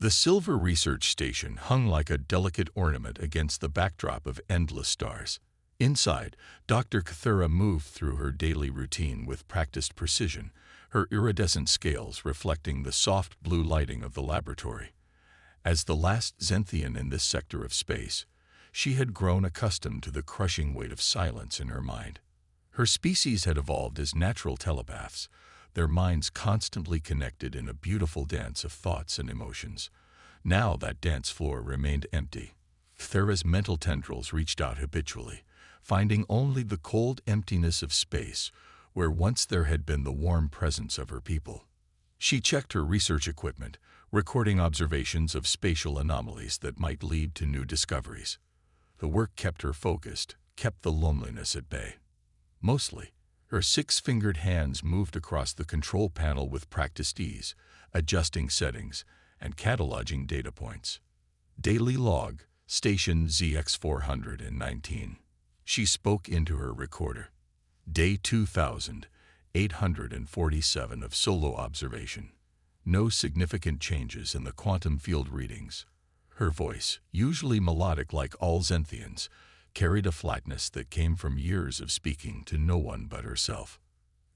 The silver research station hung like a delicate ornament against the backdrop of endless stars. Inside, Dr. Cthulhu moved through her daily routine with practiced precision, her iridescent scales reflecting the soft blue lighting of the laboratory. As the last Zenthian in this sector of space, she had grown accustomed to the crushing weight of silence in her mind. Her species had evolved as natural telepaths, their minds constantly connected in a beautiful dance of thoughts and emotions. Now that dance floor remained empty. Cthulhu's mental tendrils reached out habitually, finding only the cold emptiness of space where once there had been the warm presence of her people. She checked her research equipment, recording observations of spatial anomalies that might lead to new discoveries. The work kept her focused, kept the loneliness at bay. Mostly, her six-fingered hands moved across the control panel with practiced ease, adjusting settings and cataloging data points. Daily log, station ZX419. She spoke into her recorder. Day 2847 of solo observation. No significant changes in the quantum field readings. Her voice, usually melodic like all Zenthians, carried a flatness that came from years of speaking to no one but herself.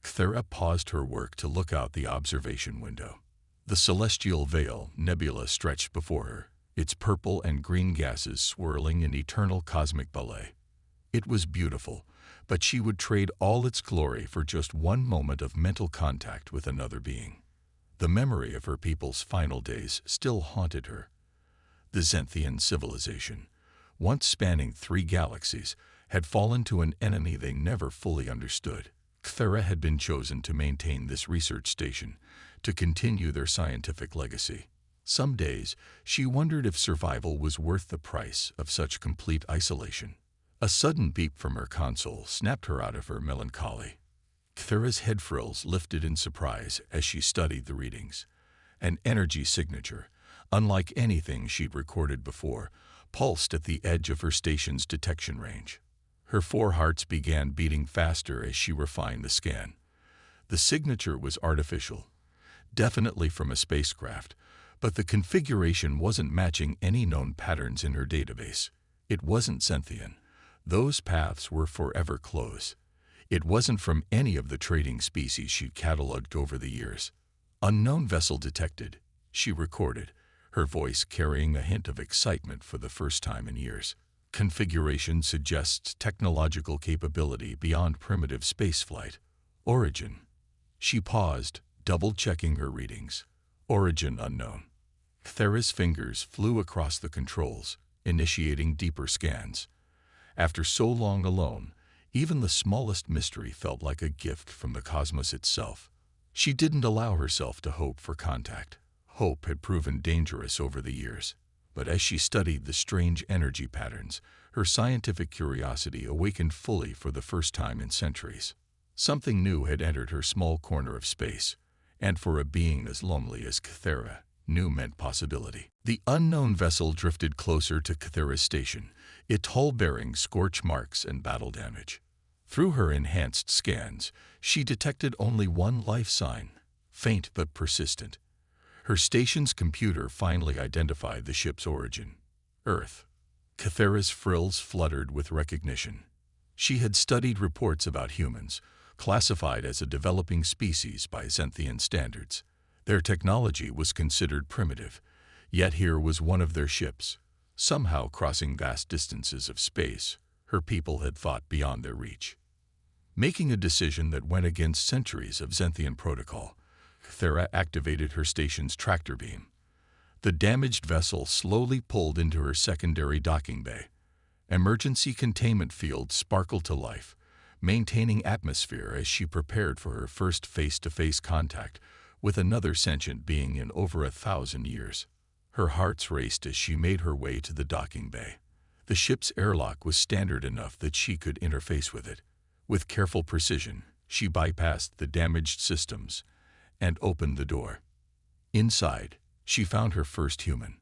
Cthulhu paused her work to look out the observation window. The celestial veil nebula stretched before her, its purple and green gases swirling in eternal cosmic ballet. It was beautiful, but she would trade all its glory for just one moment of mental contact with another being. The memory of her people's final days still haunted her. The Zenthian civilization, once spanning 3 galaxies, had fallen to an enemy they never fully understood. Cthulhu had been chosen to maintain this research station, to continue their scientific legacy. Some days, she wondered if survival was worth the price of such complete isolation. A sudden beep from her console snapped her out of her melancholy. Cthulhu's head frills lifted in surprise as she studied the readings. An energy signature, unlike anything she'd recorded before, pulsed at the edge of her station's detection range. Her 4 hearts began beating faster as she refined the scan. The signature was artificial, definitely from a spacecraft, but the configuration wasn't matching any known patterns in her database. It wasn't Zenthian. Those paths were forever closed. It wasn't from any of the trading species she'd cataloged over the years. Unknown vessel detected, she recorded, her voice carrying a hint of excitement for the first time in years. Configuration suggests technological capability beyond primitive spaceflight. Origin. She paused, double-checking her readings. Origin unknown. Cthulhu's fingers flew across the controls, initiating deeper scans. After so long alone, even the smallest mystery felt like a gift from the cosmos itself. She didn't allow herself to hope for contact. Hope had proven dangerous over the years. But as she studied the strange energy patterns, her scientific curiosity awakened fully for the first time in centuries. Something new had entered her small corner of space, and for a being as lonely as Cthulhu, new meant possibility. The unknown vessel drifted closer to Cthulhu's station, its hull bearing scorch marks and battle damage. Through her enhanced scans, she detected only one life sign, faint but persistent. Her station's computer finally identified the ship's origin: Earth. Cthulhu's frills fluttered with recognition. She had studied reports about humans, classified as a developing species by Zenthian standards. Their technology was considered primitive, yet here was one of their ships. Somehow crossing vast distances of space, her people had fought beyond their reach. Making a decision that went against centuries of Zenthian protocol, Cthulhu activated her station's tractor beam. The damaged vessel slowly pulled into her secondary docking bay. Emergency containment fields sparkled to life, maintaining atmosphere as she prepared for her first face-to-face contact with another sentient being in over 1,000 years. Her heart raced as she made her way to the docking bay. The ship's airlock was standard enough that she could interface with it. With careful precision, she bypassed the damaged systems and opened the door. Inside, she found her first human.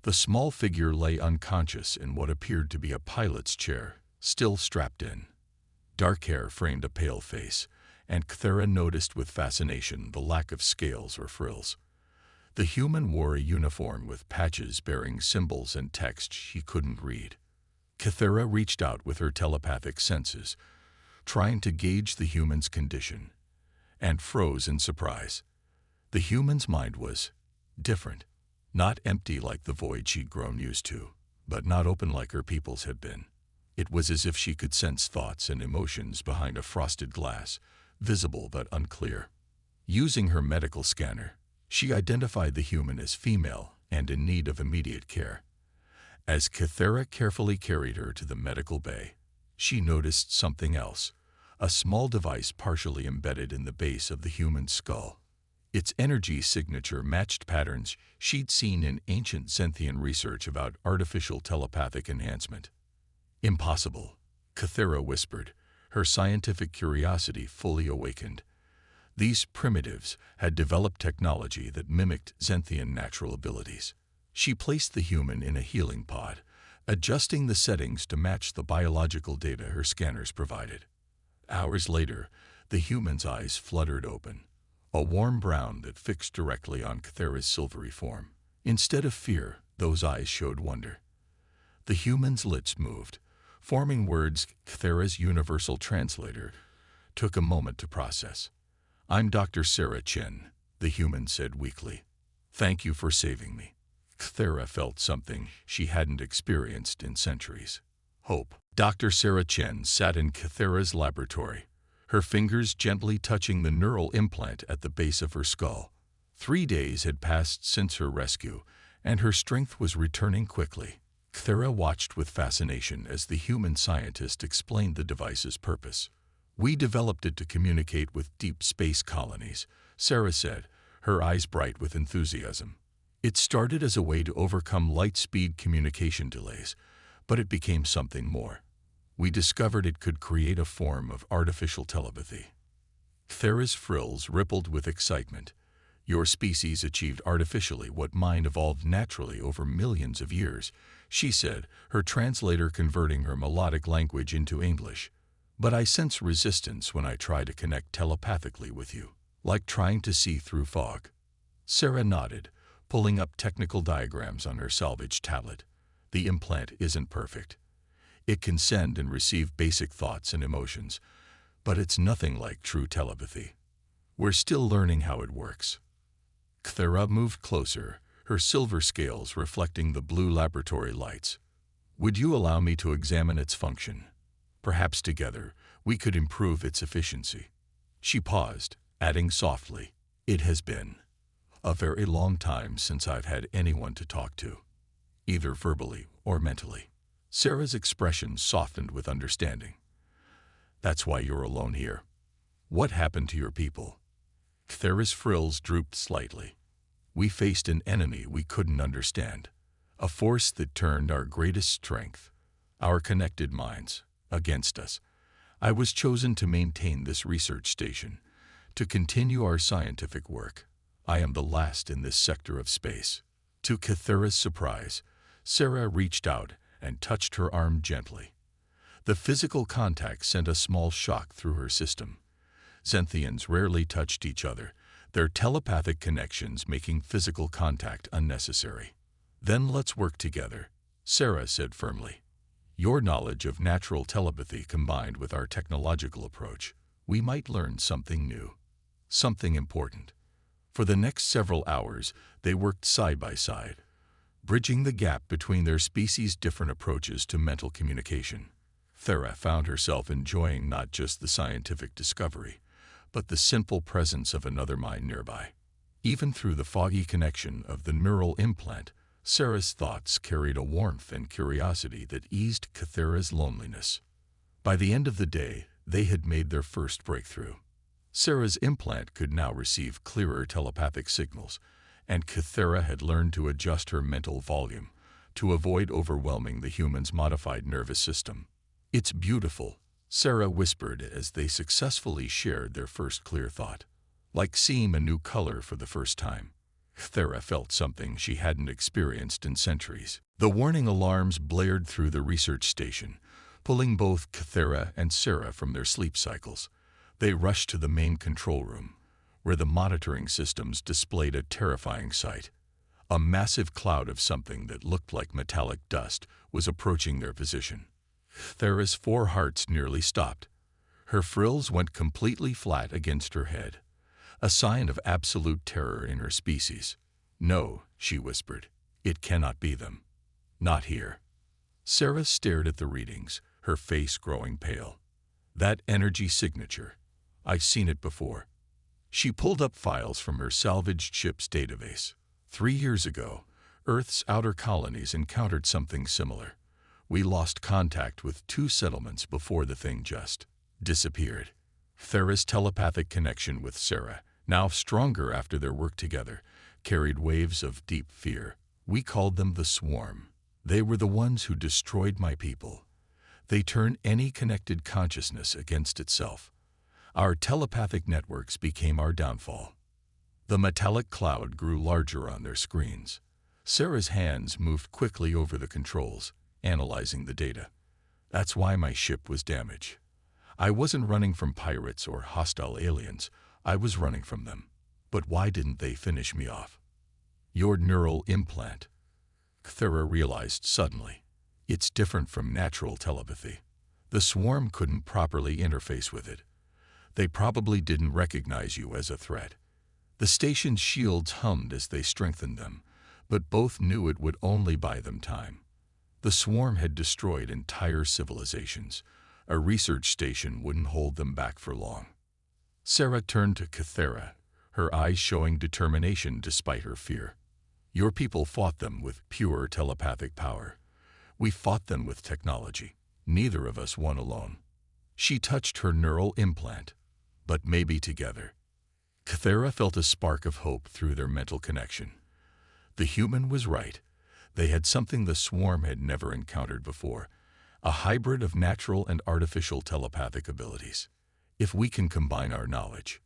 The small figure lay unconscious in what appeared to be a pilot's chair, still strapped in. Dark hair framed a pale face, and Cthulhu noticed with fascination the lack of scales or frills. The human wore a uniform with patches bearing symbols and text she couldn't read. Kythera reached out with her telepathic senses, trying to gauge the human's condition, and froze in surprise. The human's mind was different, not empty like the void she'd grown used to, but not open like her people's had been. It was as if she could sense thoughts and emotions behind a frosted glass, visible but unclear. Using her medical scanner, she identified the human as female and in need of immediate care. As Kythera carefully carried her to the medical bay, she noticed something else, a small device partially embedded in the base of the human's skull. Its energy signature matched patterns she'd seen in ancient Zenthian research about artificial telepathic enhancement. "Impossible," Kythera whispered, her scientific curiosity fully awakened. These primitives had developed technology that mimicked Zenthian natural abilities. She placed the human in a healing pod, adjusting the settings to match the biological data her scanners provided. Hours later, the human's eyes fluttered open, a warm brown that fixed directly on Kythera's silvery form. Instead of fear, those eyes showed wonder. The human's lips moved, forming words Kythera's universal translator took a moment to process. "I'm Dr. Sarah Chen," the human said weakly. "Thank you for saving me." Kythera felt something she hadn't experienced in centuries. Hope. Dr. Sarah Chen sat in Kythera's laboratory, her fingers gently touching the neural implant at the base of her skull. 3 days had passed since her rescue, and her strength was returning quickly. Kythera watched with fascination as the human scientist explained the device's purpose. "We developed it to communicate with deep space colonies," Sarah said, her eyes bright with enthusiasm. "It started as a way to overcome light-speed communication delays, but it became something more. We discovered it could create a form of artificial telepathy." Kythera's frills rippled with excitement. "Your species achieved artificially what mine evolved naturally over millions of years," she said, her translator converting her melodic language into English. "But I sense resistance when I try to connect telepathically with you, like trying to see through fog." Sarah nodded, pulling up technical diagrams on her salvaged tablet. "The implant isn't perfect. It can send and receive basic thoughts and emotions, but it's nothing like true telepathy. We're still learning how it works." Kythera moved closer, her silver scales reflecting the blue laboratory lights. "Would you allow me to examine its function? Perhaps together we could improve its efficiency." She paused, adding softly, "It has been a very long time since I've had anyone to talk to, either verbally or mentally." Sarah's expression softened with understanding. "That's why you're alone here. What happened to your people?" Kythera's frills drooped slightly. "We faced an enemy we couldn't understand, a force that turned our greatest strength, our connected minds, against us. I was chosen to maintain this research station, to continue our scientific work. I am the last in this sector of space." To Kythera's surprise, Sarah reached out and touched her arm gently. The physical contact sent a small shock through her system. Zenthians rarely touched each other, their telepathic connections making physical contact unnecessary. "Then let's work together," Sarah said firmly. "Your knowledge of natural telepathy combined with our technological approach, we might learn something new, something important." For the next several hours, they worked side by side, bridging the gap between their species' different approaches to mental communication. Kythera found herself enjoying not just the scientific discovery, but the simple presence of another mind nearby. Even through the foggy connection of the neural implant, Sarah's thoughts carried a warmth and curiosity that eased Kythera's loneliness. By the end of the day, they had made their first breakthrough. Sarah's implant could now receive clearer telepathic signals, and Kythera had learned to adjust her mental volume to avoid overwhelming the human's modified nervous system. "It's beautiful," Sarah whispered as they successfully shared their first clear thought. Like seeing a new color for the first time. Kythera felt something she hadn't experienced in centuries. The warning alarms blared through the research station, pulling both Kythera and Sarah from their sleep cycles. They rushed to the main control room, where the monitoring systems displayed a terrifying sight. A massive cloud of something that looked like metallic dust was approaching their position. Thera's 4 hearts nearly stopped. Her frills went completely flat against her head, a sign of absolute terror in her species. "No," she whispered. "It cannot be them. Not here." Sarah stared at the readings, her face growing pale. "That energy signature. I've seen it before." She pulled up files from her salvaged ship's database. 3 years ago, Earth's outer colonies encountered something similar. We lost contact with 2 settlements before the thing just disappeared. Thera's telepathic connection with Sarah, now stronger after their work together, carried waves of deep fear. "We called them the Swarm. They were the ones who destroyed my people. They turn any connected consciousness against itself. Our telepathic networks became our downfall." The metallic cloud grew larger on their screens. Sarah's hands moved quickly over the controls, analyzing the data. "That's why my ship was damaged. I wasn't running from pirates or hostile aliens. I was running from them. But why didn't they finish me off?" "Your neural implant," Thera realized suddenly. "It's different from natural telepathy. The Swarm couldn't properly interface with it. They probably didn't recognize you as a threat." The station's shields hummed as they strengthened them, but both knew it would only buy them time. The Swarm had destroyed entire civilizations. A research station wouldn't hold them back for long. Sarah turned to Thera, her eyes showing determination despite her fear. "Your people fought them with pure telepathic power. We fought them with technology. Neither of us won alone." She touched her neural implant. "But maybe together." Thera felt a spark of hope through their mental connection. The human was right. They had something the Swarm had never encountered before, a hybrid of natural and artificial telepathic abilities. "If we can combine our knowledge,"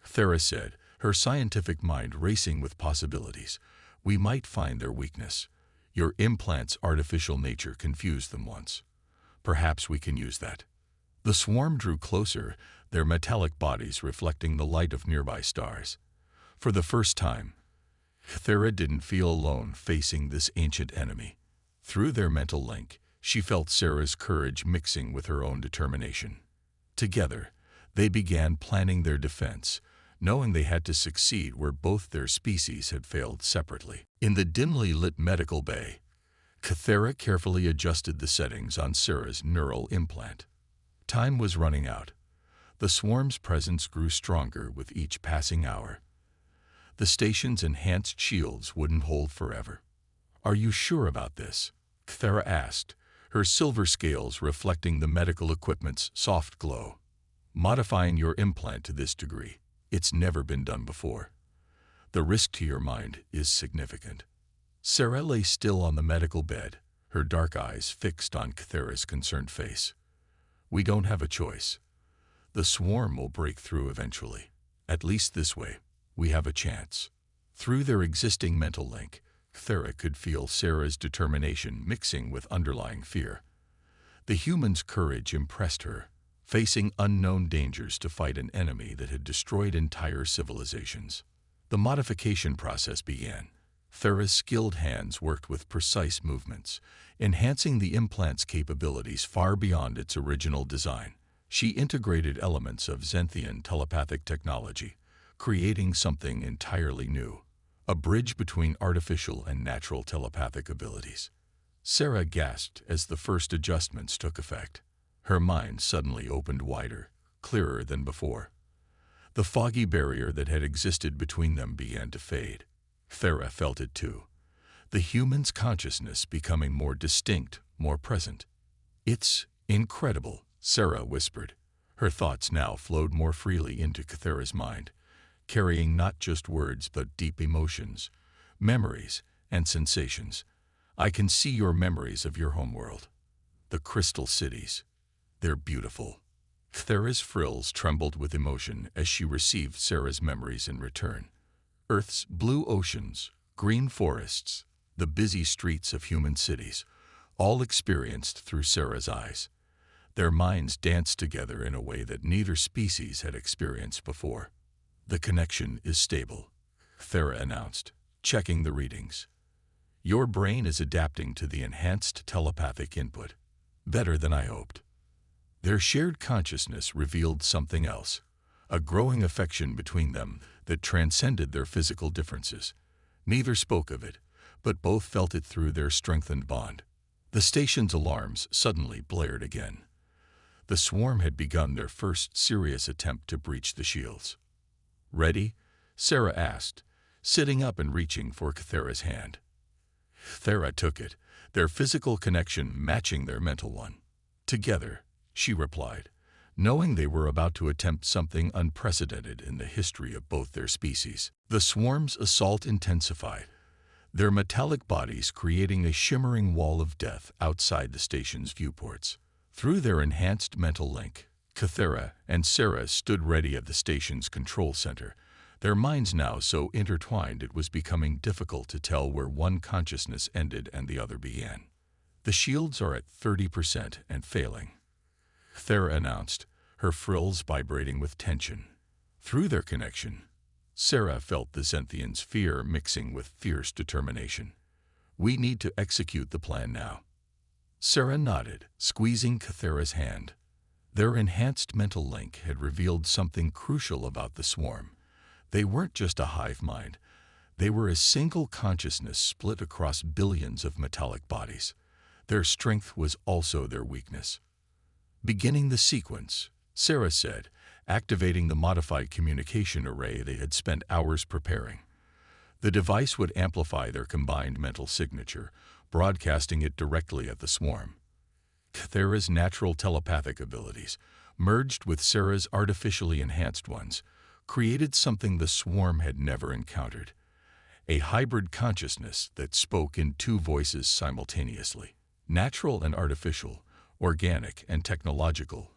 Thera said, her scientific mind racing with possibilities, "we might find their weakness. Your implant's artificial nature confused them once. Perhaps we can use that." The Swarm drew closer, their metallic bodies reflecting the light of nearby stars. For the first time, Thera didn't feel alone facing this ancient enemy. Through their mental link, she felt Sarah's courage mixing with her own determination. Together, they began planning their defense, knowing they had to succeed where both their species had failed separately. In the dimly lit medical bay, Thera carefully adjusted the settings on Sarah's neural implant. Time was running out. The Swarm's presence grew stronger with each passing hour. The station's enhanced shields wouldn't hold forever. "Are you sure about this?" Thera asked, her silver scales reflecting the medical equipment's soft glow. "Modifying your implant to this degree, it's never been done before. The risk to your mind is significant." Sarah lay still on the medical bed, her dark eyes fixed on Thera's concerned face. "We don't have a choice. The Swarm will break through eventually. At least this way, we have a chance." Through their existing mental link, Thera could feel Sarah's determination mixing with underlying fear. The human's courage impressed her, facing unknown dangers to fight an enemy that had destroyed entire civilizations. The modification process began. Thera's skilled hands worked with precise movements, enhancing the implant's capabilities far beyond its original design. She integrated elements of Zenthian telepathic technology, creating something entirely new, a bridge between artificial and natural telepathic abilities. Sarah gasped as the first adjustments took effect. Her mind suddenly opened wider, clearer than before. The foggy barrier that had existed between them began to fade. Thera felt it too, the human's consciousness becoming more distinct, more present. "It's incredible," Sarah whispered. Her thoughts now flowed more freely into Thera's mind, carrying not just words but deep emotions, memories, and sensations. "I can see your memories of your homeworld. The crystal cities. They're beautiful." Thera's frills trembled with emotion as she received Sarah's memories in return. Earth's blue oceans, green forests, the busy streets of human cities, all experienced through Sarah's eyes. Their minds danced together in a way that neither species had experienced before. The connection is stable, Thera announced, checking the readings. Your brain is adapting to the enhanced telepathic input. Better than I hoped. Their shared consciousness revealed something else, a growing affection between them that transcended their physical differences. Neither spoke of it, but both felt it through their strengthened bond. The station's alarms suddenly blared again. The swarm had begun their first serious attempt to breach the shields. Ready? Sarah asked, sitting up and reaching for Thera's hand. Thera took it, their physical connection matching their mental one. Together, she replied, knowing they were about to attempt something unprecedented in the history of both their species. The swarm's assault intensified, their metallic bodies creating a shimmering wall of death outside the station's viewports. Through their enhanced mental link, Thera and Sarah stood ready at the station's control center, their minds now so intertwined it was becoming difficult to tell where one consciousness ended and the other began. The shields are at 30% and failing, Thera announced, her frills vibrating with tension. Through their connection, Sarah felt the Zenthian's fear mixing with fierce determination. We need to execute the plan now. Sarah nodded, squeezing Thera's hand. Their enhanced mental link had revealed something crucial about the swarm. They weren't just a hive mind. They were a single consciousness split across billions of metallic bodies. Their strength was also their weakness. Beginning the sequence, Sarah said, activating the modified communication array they had spent hours preparing. The device would amplify their combined mental signature, broadcasting it directly at the swarm. Thera's natural telepathic abilities, merged with Sarah's artificially enhanced ones, created something the swarm had never encountered, a hybrid consciousness that spoke in two voices simultaneously, natural and artificial, organic and technological,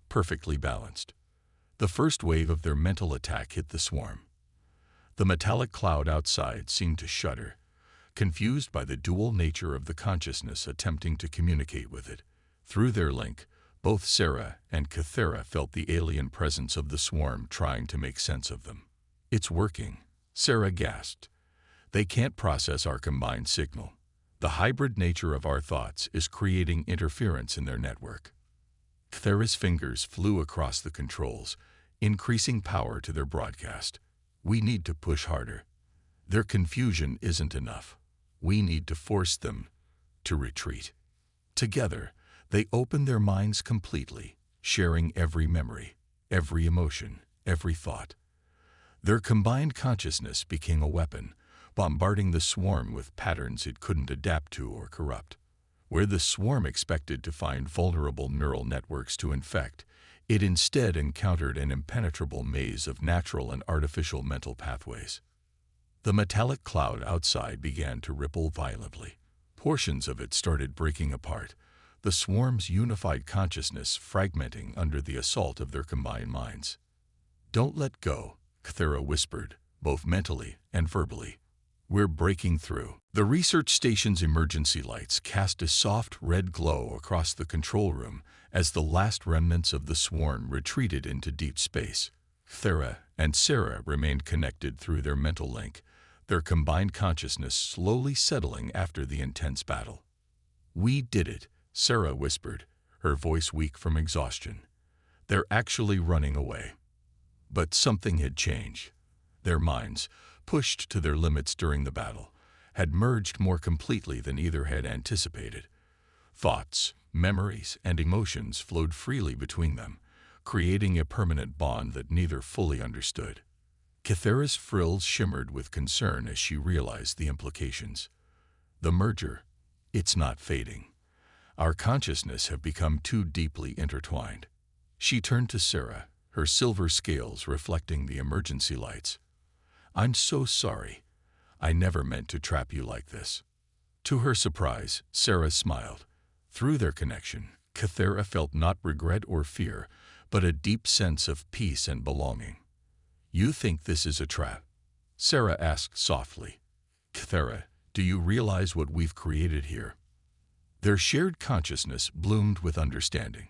perfectly balanced. The first wave of their mental attack hit the swarm. The metallic cloud outside seemed to shudder, confused by the dual nature of the consciousness attempting to communicate with it. Through their link, both Sarah and Thera felt the alien presence of the swarm trying to make sense of them. It's working, Sarah gasped. They can't process our combined signal. The hybrid nature of our thoughts is creating interference in their network. Thera's fingers flew across the controls, increasing power to their broadcast. We need to push harder. Their confusion isn't enough. We need to force them to retreat. Together, they opened their minds completely, sharing every memory, every emotion, every thought. Their combined consciousness became a weapon, bombarding the swarm with patterns it couldn't adapt to or corrupt. Where the swarm expected to find vulnerable neural networks to infect, it instead encountered an impenetrable maze of natural and artificial mental pathways. The metallic cloud outside began to ripple violently. Portions of it started breaking apart, the swarm's unified consciousness fragmenting under the assault of their combined minds. Don't let go, Thera whispered, both mentally and verbally. We're breaking through. The research station's emergency lights cast a soft red glow across the control room as the last remnants of the swarm retreated into deep space. Thera and Sarah remained connected through their mental link, their combined consciousness slowly settling after the intense battle. We did it, Sarah whispered, her voice weak from exhaustion. They're actually running away. But something had changed. Their minds, pushed to their limits during the battle, had merged more completely than either had anticipated. Thoughts, memories, and emotions flowed freely between them, creating a permanent bond that neither fully understood. Thera's frills shimmered with concern as she realized the implications. The merger, it's not fading. Our consciousness have become too deeply intertwined. She turned to Sarah, her silver scales reflecting the emergency lights. I'm so sorry. I never meant to trap you like this. To her surprise, Sarah smiled. Through their connection, Thera felt not regret or fear, but a deep sense of peace and belonging. You think this is a trap? Sarah asked softly. Thera, do you realize what we've created here? Their shared consciousness bloomed with understanding.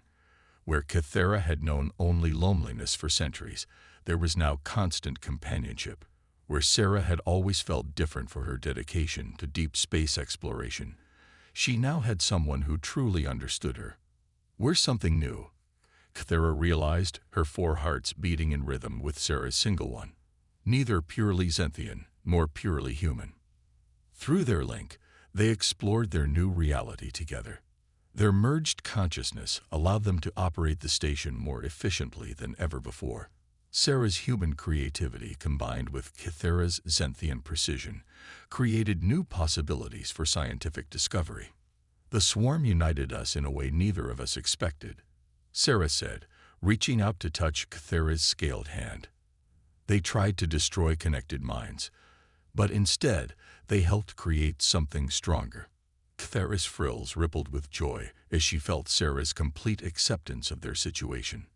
Where Thera had known only loneliness for centuries, there was now constant companionship. Where Sarah had always felt different for her dedication to deep space exploration, she now had someone who truly understood her. We're something new, Kthera realized, her four hearts beating in rhythm with Sarah's single one. Neither purely Zenthian, nor purely human. Through their link, they explored their new reality together. Their merged consciousness allowed them to operate the station more efficiently than ever before. Sarah's human creativity combined with Kthera's Zenthian precision created new possibilities for scientific discovery. The swarm united us in a way neither of us expected, Sarah said, reaching out to touch Kthera's scaled hand. They tried to destroy connected minds, but instead they helped create something stronger. Kthera's frills rippled with joy as she felt Sarah's complete acceptance of their situation.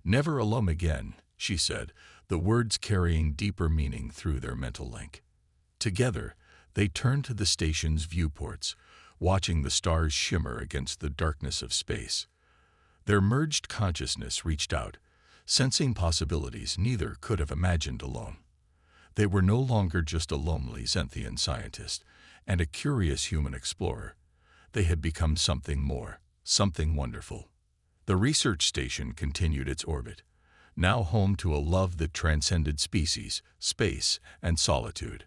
"Never alone again," she said, the words carrying deeper meaning through their mental link. Together, they turned to the station's viewports, watching the stars shimmer against the darkness of space. Their merged consciousness reached out, sensing possibilities neither could have imagined alone. They were no longer just a lonely Zenthian scientist and a curious human explorer. They had become something more, something wonderful. The research station continued its orbit, now home to a love that transcended species, space, and solitude.